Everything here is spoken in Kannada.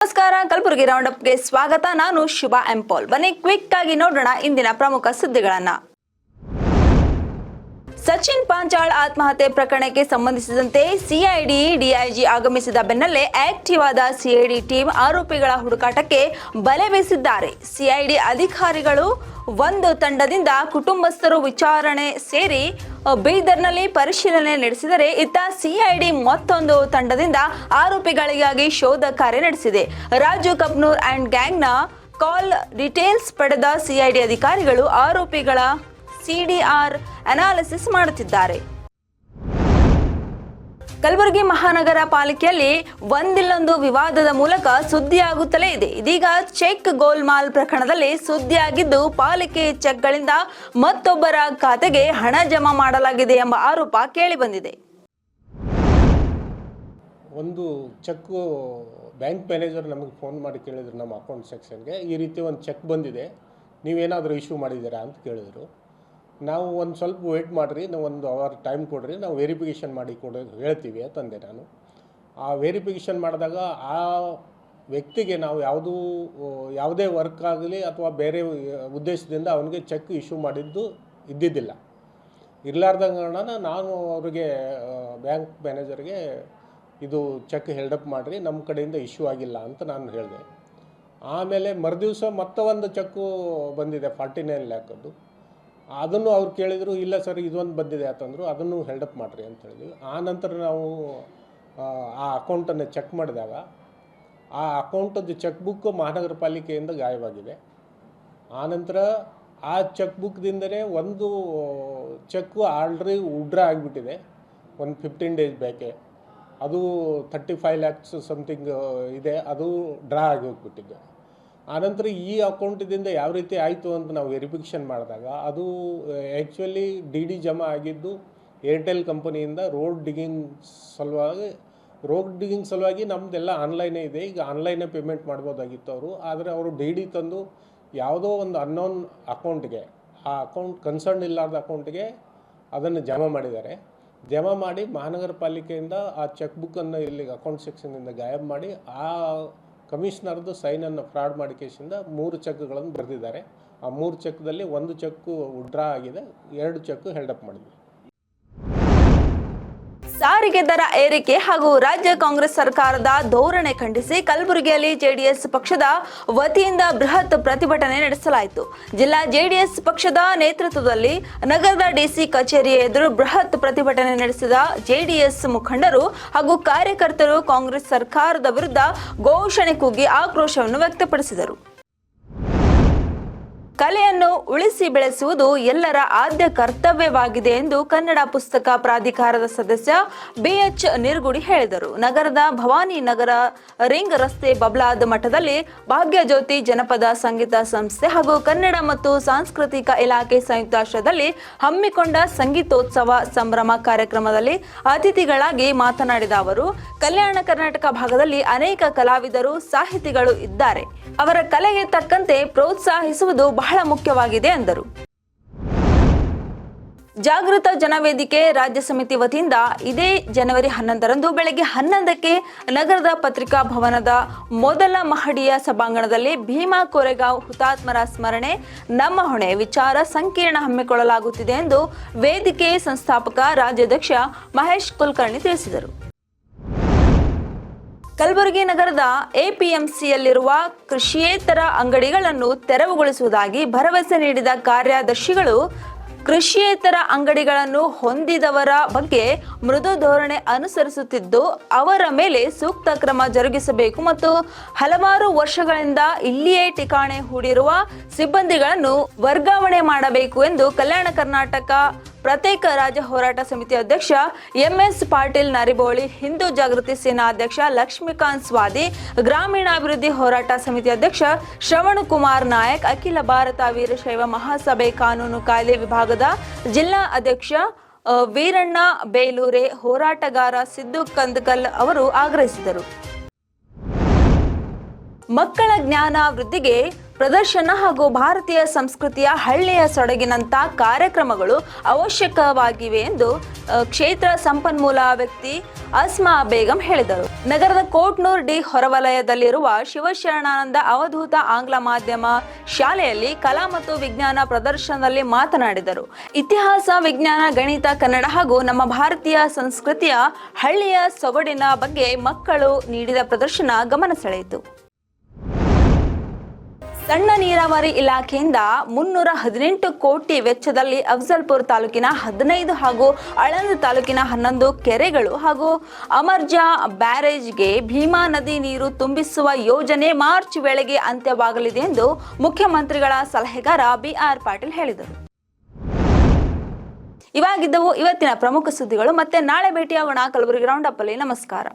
ನಮಸ್ಕಾರ, ಕಲಬುರಗಿ ರೌಂಡ್ ಅಪ್ಗೆ ಸ್ವಾಗತ. ನಾನು ಶುಭಾ ಎಂಪೋಲ್. ಬನ್ನಿ ಕ್ವಿಕ್ ಆಗಿ ನೋಡೋಣ ಇಂದಿನ ಪ್ರಮುಖ ಸುದ್ದಿಗಳನ್ನ. ಸಚಿನ್ ಪಾಂಚಾಳ್ ಆತ್ಮಹತ್ಯೆ ಪ್ರಕರಣಕ್ಕೆ ಸಂಬಂಧಿಸಿದಂತೆ ಸಿಐಡಿ ಡಿಐಜಿ ಆಗಮಿಸಿದ ಬೆನ್ನಲ್ಲೇ ಆಕ್ಟಿವ್ ಆದ ಸಿಐಡಿ ಟೀಮ್ ಆರೋಪಿಗಳ ಹುಡುಕಾಟಕ್ಕೆ ಬಲೆ ಬೀಸಿದ್ದಾರೆ. ಸಿಐಡಿ ಅಧಿಕಾರಿಗಳು ಒಂದು ತಂಡದಿಂದ ಕುಟುಂಬಸ್ಥರು ವಿಚಾರಣೆ ಸೇರಿ ಬೀದರ್ನಲ್ಲಿ ಪರಿಶೀಲನೆ ನಡೆಸಿದರೆ, ಇತ್ತ ಸಿಐಡಿ ಮತ್ತೊಂದು ತಂಡದಿಂದ ಆರೋಪಿಗಳಿಗಾಗಿ ಶೋಧ ಕಾರ್ಯ ನಡೆಸಿದೆ. ರಾಜು ಕಪ್ನೂರ್ ಅಂಡ್ ಗ್ಯಾಂಗ್ನ ಕಾಲ್ ಡೀಟೇಲ್ಸ್ ಪಡೆದ ಸಿಐಡಿ ಅಧಿಕಾರಿಗಳು ಆರೋಪಿಗಳ ಸಿಡಿಆರ್ ಅನಾಲಿಸಿಸ್ ಮಾಡುತ್ತಿದ್ದಾರೆ. ಕಲಬುರಗಿ ಮಹಾನಗರ ಪಾಲಿಕೆಯಲ್ಲಿ ಒಂದಿಲ್ಲೊಂದು ವಿವಾದದ ಮೂಲಕ ಸುದ್ದಿಯಾಗುತ್ತಲೇ ಇದೆ. ಇದೀಗ ಚೆಕ್ ಗೋಲ್ಮಾಲ್ ಪ್ರಕರಣದಲ್ಲಿ ಸುದ್ದಿಯಾಗಿದ್ದು, ಪಾಲಿಕೆ ಚೆಕ್ಗಳಿಂದ ಮತ್ತೊಬ್ಬರ ಖಾತೆಗೆ ಹಣ ಜಮಾ ಮಾಡಲಾಗಿದೆ ಎಂಬ ಆರೋಪ ಕೇಳಿಬಂದಿದೆ. ಒಂದು ಚೆಕ್ ಬ್ಯಾಂಕ್ ಮ್ಯಾನೇಜರ್ ನಮಗೆ ಫೋನ್ ಮಾಡಿ ಕೇಳಿದ್ರು, ನಮ್ಮ ಅಕೌಂಟ್ ಸೆಕ್ಷನ್ಗೆ ಈ ರೀತಿ ಒಂದು ಚೆಕ್ ಬಂದಿದೆ, ನೀವೇನಾದರೂ ಇಶ್ಯೂ ಮಾಡಿದ್ದೀರಾ ಅಂತ ಕೇಳಿದರು. ನಾವು ಒಂದು ಸ್ವಲ್ಪ ವೆಯ್ಟ್ ಮಾಡಿರಿ, ನಾವು ಒಂದು ಅವರ್ ಟೈಮ್ ಕೊಡ್ರಿ, ನಾವು ವೆರಿಫಿಕೇಷನ್ ಮಾಡಿ ಹೇಳ್ತೀವಿ ಅಂತಂದೆ ನಾನು. ಆ ವೆರಿಫಿಕೇಷನ್ ಮಾಡಿದಾಗ ಆ ವ್ಯಕ್ತಿಗೆ ನಾವು ಯಾವುದೇ ವರ್ಕ್ ಆಗಲಿ ಅಥವಾ ಬೇರೆ ಉದ್ದೇಶದಿಂದ ಅವನಿಗೆ ಚೆಕ್ ಇಶ್ಯೂ ಮಾಡಿದ್ದು ಇದ್ದಿದ್ದಿಲ್ಲ. ಇರಲಾರ್ದ ಕಾರಣ ನಾನು ಅವರಿಗೆ ಬ್ಯಾಂಕ್ ಮ್ಯಾನೇಜರ್ಗೆ ಇದು ಚೆಕ್ ಹೆಲ್ಡಪ್ ಮಾಡಿರಿ, ನಮ್ಮ ಕಡೆಯಿಂದ ಇಶ್ಯೂ ಆಗಿಲ್ಲ ಅಂತ ನಾನು ಹೇಳಿದೆ. ಆಮೇಲೆ ಮರುದಿವಸ ಒಂದು ಚೆಕ್ಕು ಬಂದಿದೆ 49 ಲ್ಯಾಕದ್ದು. ಅದನ್ನು ಅವ್ರು ಕೇಳಿದರು, ಇಲ್ಲ ಸರ್ ಇದೊಂದು ಬಂದಿದೆ ಅಂತಂದರು, ಅದನ್ನು ಹೆಲ್ಡಪ್ ಮಾಡಿರಿ ಅಂತ ಹೇಳಿದ್ವಿ. ಆ ನಂತರ ನಾವು ಆ ಅಕೌಂಟನ್ನು ಚೆಕ್ ಮಾಡಿದಾಗ ಆ ಅಕೌಂಟದ್ದು ಚೆಕ್ ಬುಕ್ ಮಹಾನಗರ ಪಾಲಿಕೆಯಿಂದ ಗಾಯವಾಗಿದೆ. ಆನಂತರ ಆ ಚೆಕ್ ಬುಕ್ದಿಂದಲೇ ಒಂದು ಚೆಕ್ಕು ಆಲ್ರೆಡಿ ವಿಡ್ರಾ ಆಗಿಬಿಟ್ಟಿದೆ, ಒಂದು 15 ಡೇಸ್ ಬೇಕೆ. ಅದು 35 lakhs ಸಮಥಿಂಗ್ ಇದೆ, ಅದು ಡ್ರಾ ಆಗಿ ಹೋಗ್ಬಿಟ್ಟಿದೆ. ಆನಂತರ ಈ ಅಕೌಂಟಿಂದ ಯಾವ ರೀತಿ ಆಯಿತು ಅಂತ ನಾವು ವೆರಿಫಿಕೇಷನ್ ಮಾಡಿದಾಗ ಅದು ಆ್ಯಕ್ಚುಲಿ ಡಿ ಜಮಾ ಆಗಿದ್ದು ಏರ್ಟೆಲ್ ಕಂಪನಿಯಿಂದ ರೋಡ್ ಡಿಗ್ಗಿಂಗ್ ಸಲುವಾಗಿ ನಮ್ಮದೆಲ್ಲ ಆನ್ಲೈನೇ ಇದೆ. ಈಗ ಆನ್ಲೈನೇ ಪೇಮೆಂಟ್ ಮಾಡ್ಬೋದಾಗಿತ್ತು ಅವರು. ಆದರೆ ಅವರು ಡಿ ತಂದು ಯಾವುದೋ ಒಂದು ಅನ್ನೋನ್ ಅಕೌಂಟ್ಗೆ, ಆ ಅಕೌಂಟ್ ಕನ್ಸರ್ನ್ ಇಲ್ಲಾರ್ದ ಅಕೌಂಟ್ಗೆ ಅದನ್ನು ಜಮಾ ಮಾಡಿದ್ದಾರೆ. ಜಮಾ ಮಾಡಿ ಮಹಾನಗರ ಪಾಲಿಕೆಯಿಂದ ಆ ಚೆಕ್ ಬುಕ್ಕನ್ನು ಇಲ್ಲಿ ಅಕೌಂಟ್ ಸೆಕ್ಷನ್ನಿಂದ ಗಾಯಬ್ ಮಾಡಿ ಆ ಕಮಿಷನರ್ದು ಸೈನನ್ನು ಫ್ರಾಡ್ ಮಾಡಿ ಕೇಸಿಂದ 3 ಚೆಕ್ಗಳನ್ನು ಬರೆದಿದ್ದಾರೆ. ಆ 3 ಚೆಕ್ದಲ್ಲಿ ಒಂದು ಚೆಕ್ಕು ವಿಡ್ರಾ ಆಗಿದೆ, 2 ಚೆಕ್ ಹೆಲ್ಡಪ್ ಮಾಡಿದೆ. ಸಾರಿಗೆ ದರ ಏರಿಕೆ ಹಾಗೂ ರಾಜ್ಯ ಕಾಂಗ್ರೆಸ್ ಸರ್ಕಾರದ ಧೋರಣೆ ಖಂಡಿಸಿ ಕಲಬುರಗಿಯಲ್ಲಿ ಜೆಡಿಎಸ್ ಪಕ್ಷದ ವತಿಯಿಂದ ಬೃಹತ್ ಪ್ರತಿಭಟನೆ ನಡೆಸಲಾಯಿತು. ಜಿಲ್ಲಾ ಜೆಡಿಎಸ್ ಪಕ್ಷದ ನೇತೃತ್ವದಲ್ಲಿ ನಗರದ ಡಿಸಿ ಕಚೇರಿ ಎದುರು ಬೃಹತ್ ಪ್ರತಿಭಟನೆ ನಡೆಸಿದ ಜೆಡಿಎಸ್ ಮುಖಂಡರು ಹಾಗೂ ಕಾರ್ಯಕರ್ತರು ಕಾಂಗ್ರೆಸ್ ಸರ್ಕಾರದ ವಿರುದ್ಧ ಘೋಷಣೆ ಕೂಗಿ ಆಕ್ರೋಶವನ್ನು ವ್ಯಕ್ತಪಡಿಸಿದರು. ಕಲೆಯನ್ನು ಉಳಿಸಿ ಬೆಳೆಸುವುದು ಎಲ್ಲರ ಆದ್ಯ ಕರ್ತವ್ಯವಾಗಿದೆ ಎಂದು ಕನ್ನಡ ಪುಸ್ತಕ ಪ್ರಾಧಿಕಾರದ ಸದಸ್ಯ ಬಿಎಚ್ ನಿರ್ಗುಡಿ ಹೇಳಿದರು. ನಗರದ ಭವಾನಿ ನಗರ ರಿಂಗ್ ರಸ್ತೆ ಬಬ್ಲಾದ್ ಮಠದಲ್ಲಿ ಭಾಗ್ಯಜ್ಯೋತಿ ಜನಪದ ಸಂಗೀತ ಸಂಸ್ಥೆ ಹಾಗೂ ಕನ್ನಡ ಮತ್ತು ಸಾಂಸ್ಕೃತಿಕ ಇಲಾಖೆ ಸಂಯುಕ್ತಾಶ್ರಯದಲ್ಲಿ ಹಮ್ಮಿಕೊಂಡ ಸಂಗೀತೋತ್ಸವ ಸಂಭ್ರಮ ಕಾರ್ಯಕ್ರಮದಲ್ಲಿ ಅತಿಥಿಗಳಾಗಿ ಮಾತನಾಡಿದ ಅವರು, ಕಲ್ಯಾಣ ಕರ್ನಾಟಕ ಭಾಗದಲ್ಲಿ ಅನೇಕ ಕಲಾವಿದರು, ಸಾಹಿತಿಗಳು ಇದ್ದಾರೆ. ಅವರ ಕಲೆಗೆ ತಕ್ಕಂತೆ ಪ್ರೋತ್ಸಾಹಿಸುವುದು ಬಹಳ ಮುಖ್ಯವಾಗಿದೆ ಎಂದರು. ಜಾಗೃತ ಜನವೇದಿಕೆ ರಾಜ್ಯ ಸಮಿತಿ ವತಿಯಿಂದ ಇದೇ ಜನವರಿ 11ರಂದು ಬೆಳಗ್ಗೆ 11ಕ್ಕೆ ನಗರದ ಪತ್ರಿಕಾ ಭವನದ ಮೊದಲ ಮಹಡಿಯ ಸಭಾಂಗಣದಲ್ಲಿ ಭೀಮಾ ಕೋರೆಗಾಂವ್ ಹುತಾತ್ಮರ ಸ್ಮರಣೆ ನಮ್ಮ ಹೊಣೆ ವಿಚಾರ ಸಂಕಿರಣ ಹಮ್ಮಿಕೊಳ್ಳಲಾಗುತ್ತಿದೆ ಎಂದು ವೇದಿಕೆ ಸಂಸ್ಥಾಪಕ ರಾಜ್ಯಾಧ್ಯಕ್ಷ ಮಹೇಶ್ ಕುಲಕರ್ಣಿ ತಿಳಿಸಿದರು. ಕಲಬುರಗಿ ನಗರದ ಎಪಿಎಂಸಿಯಲ್ಲಿರುವ ಕೃಷಿಯೇತರ ಅಂಗಡಿಗಳನ್ನು ತೆರವುಗೊಳಿಸುವುದಾಗಿ ಭರವಸೆ ನೀಡಿದ ಕಾರ್ಯದರ್ಶಿಗಳು ಕೃಷಿಯೇತರ ಅಂಗಡಿಗಳನ್ನು ಹೊಂದಿದವರ ಬಗ್ಗೆ ಮೃದು ಧೋರಣೆ ಅನುಸರಿಸುತ್ತಿದ್ದು, ಅವರ ಮೇಲೆ ಸೂಕ್ತ ಕ್ರಮ ಜರುಗಿಸಬೇಕು ಮತ್ತು ಹಲವಾರು ವರ್ಷಗಳಿಂದ ಇಲ್ಲಿಯೇ ಠಿಕಾಣೆ ಹೂಡಿರುವ ಸಿಬ್ಬಂದಿಗಳನ್ನು ವರ್ಗಾವಣೆ ಮಾಡಬೇಕು ಎಂದು ಕಲ್ಯಾಣ ಕರ್ನಾಟಕ ಪ್ರತ್ಯೇಕ ರಾಜ್ಯ ಹೋರಾಟ ಸಮಿತಿ ಅಧ್ಯಕ್ಷ ಎಂಎಸ್ ಪಾಟೀಲ್ ನರಿಬೋಳಿ, ಹಿಂದೂ ಜಾಗೃತಿ ಸೇನಾ ಅಧ್ಯಕ್ಷ ಲಕ್ಷ್ಮೀಕಾಂತ್ ಸ್ವಾದಿ, ಗ್ರಾಮೀಣಾಭಿವೃದ್ಧಿ ಹೋರಾಟ ಸಮಿತಿ ಅಧ್ಯಕ್ಷ ಶ್ರವಣಕುಮಾರ್ ನಾಯಕ್, ಅಖಿಲ ಭಾರತ ವೀರಶೈವ ಮಹಾಸಭೆ ಕಾನೂನು ಕಾಯ್ದೆ ವಿಭಾಗದ ಜಿಲ್ಲಾ ಅಧ್ಯಕ್ಷ ವೀರಣ್ಣ ಬೇಲೂರೆ, ಹೋರಾಟಗಾರ ಸಿದ್ದು ಕಂದಕಲ್ ಅವರು ಆಗ್ರಹಿಸಿದರು. ಮಕ್ಕಳ ಜ್ಞಾನ ವೃದ್ಧಿಗೆ ಪ್ರದರ್ಶನ ಹಾಗೂ ಭಾರತೀಯ ಸಂಸ್ಕೃತಿಯ ಹಳ್ಳಿಯ ಸೊಡಗಿನಂಥ ಕಾರ್ಯಕ್ರಮಗಳು ಅವಶ್ಯಕವಾಗಿವೆ ಎಂದು ಕ್ಷೇತ್ರ ಸಂಪನ್ಮೂಲ ವ್ಯಕ್ತಿ ಅಸ್ಮಾ ಬೇಗಂ ಹೇಳಿದರು. ನಗರದ ಕೋಟ್ನೂರ್ ಡಿ ಹೊರವಲಯದಲ್ಲಿರುವ ಶಿವಶರಣಾನಂದ ಅವಧೂತ ಆಂಗ್ಲ ಮಾಧ್ಯಮ ಶಾಲೆಯಲ್ಲಿ ಕಲಾ ಮತ್ತು ವಿಜ್ಞಾನ ಪ್ರದರ್ಶನದಲ್ಲಿ ಮಾತನಾಡಿದರು. ಇತಿಹಾಸ, ವಿಜ್ಞಾನ, ಗಣಿತ, ಕನ್ನಡ ಹಾಗೂ ನಮ್ಮ ಭಾರತೀಯ ಸಂಸ್ಕೃತಿಯ ಹಳ್ಳಿಯ ಸೊಗಡಿನ ಬಗ್ಗೆ ಮಕ್ಕಳು ನೀಡಿದ ಪ್ರದರ್ಶನ ಗಮನ ಸೆಳೆಯಿತು. ಸಣ್ಣ ನೀರಾವರಿ ಇಲಾಖೆಯಿಂದ 318 ಕೋಟಿ ವೆಚ್ಚದಲ್ಲಿ ಅಫ್ಜಲ್ಪುರ ತಾಲೂಕಿನ 15 ಹಾಗೂ ಆಳಂದ ತಾಲೂಕಿನ 11 ಕೆರೆಗಳು ಹಾಗೂ ಅಮರ್ಜಾ ಬ್ಯಾರೇಜ್ಗೆ ಭೀಮಾ ನದಿ ನೀರು ತುಂಬಿಸುವ ಯೋಜನೆ ಮಾರ್ಚ್ ವೇಳೆಗೆ ಅಂತ್ಯವಾಗಲಿದೆ ಎಂದು ಮುಖ್ಯಮಂತ್ರಿಗಳ ಸಲಹೆಗಾರ ಬಿಆರ್ ಪಾಟೀಲ್ ಹೇಳಿದರು. ಇವಾಗಿದ್ದವು ಇವತ್ತಿನ ಪ್ರಮುಖ ಸುದ್ದಿಗಳು. ಮತ್ತೆ ನಾಳೆ ಭೇಟಿಯಾಗೋಣ ಕಲಬುರಗಿ ರೌಂಡ್ ಅಪ್ ಅಲ್ಲಿ. ನಮಸ್ಕಾರ.